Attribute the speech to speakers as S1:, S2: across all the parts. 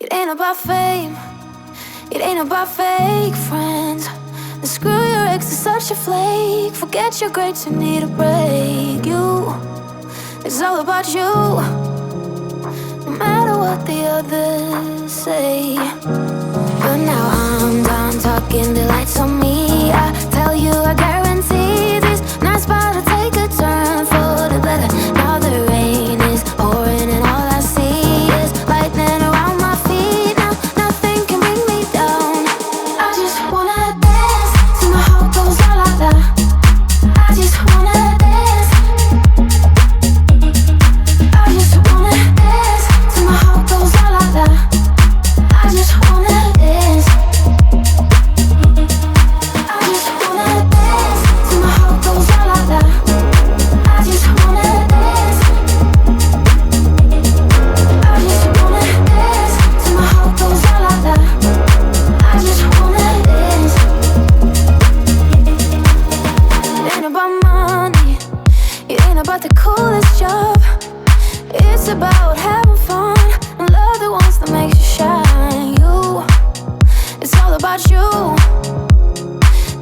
S1: It ain't about fame, it ain't about fake friends. And screw your ex, is such a flake. Forget your grades, you need a break. It's all about you, no matter what the others say. But now I'm done talking, the lights on me. I tell you, I guarantee this night's about to take a turn for the better. Now the rain is pouring and all I see is lightning around my feet. Now nothing can bring me down. I just wanna dance till my heart goes la la la. I just wanna dance. I just wanna dance till my heart goes la la la. I just wanna dance. I just wanna dance till my heart goes la la la. I just wanna dance. I just wanna dance till my heart goes la la la. I just wanna dance. It ain't about money, it ain't about the coolest job. It's about having fun and love the ones that makes you shine. It's all about you,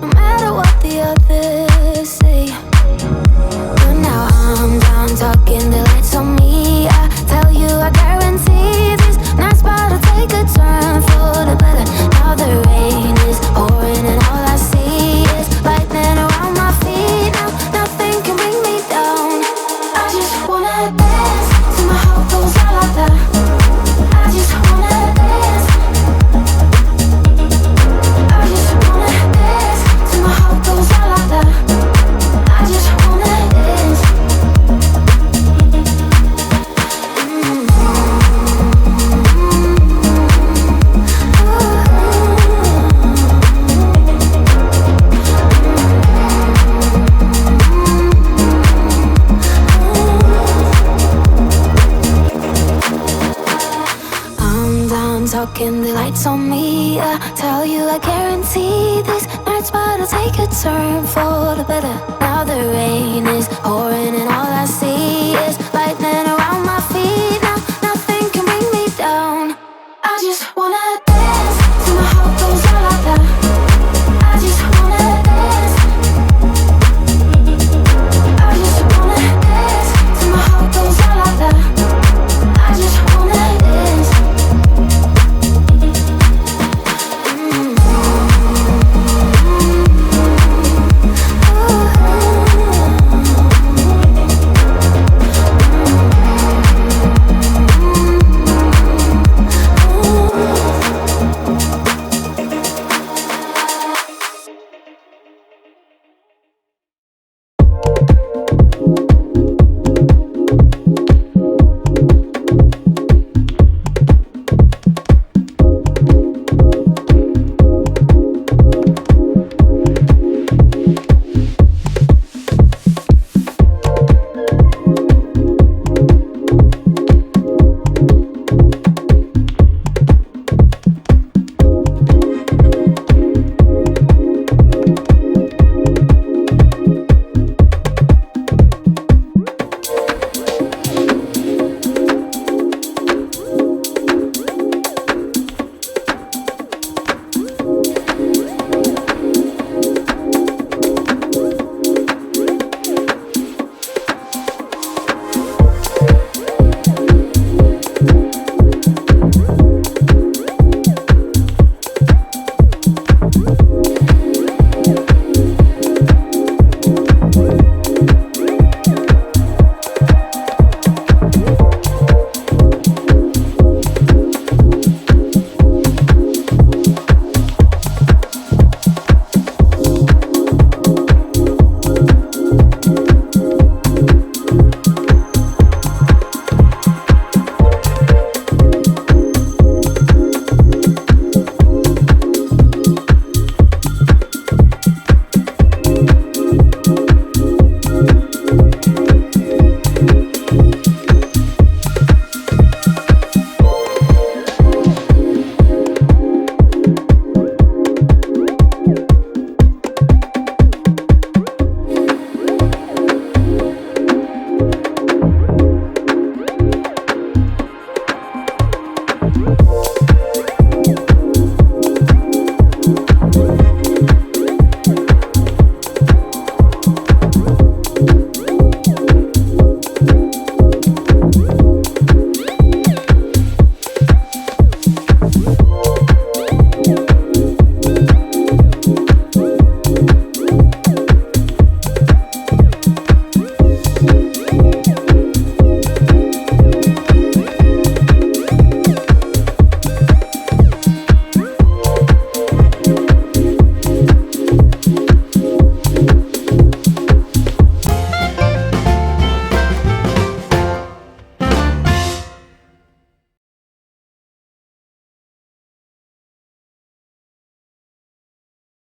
S1: no matter what the others say. But now I'm done talking, the lights on me. I tell you, I guarantee this night's about to take a turn for the better. Now the rain is pouring and all I see is lightning around my feet. Now nothing can bring me down. I just wanna dance till my heart goes la la la. I just wanna dance. talking, the lights on me. I tell you, I guarantee these nights about to take a turn for the better. Now the rain is pouring and all I see is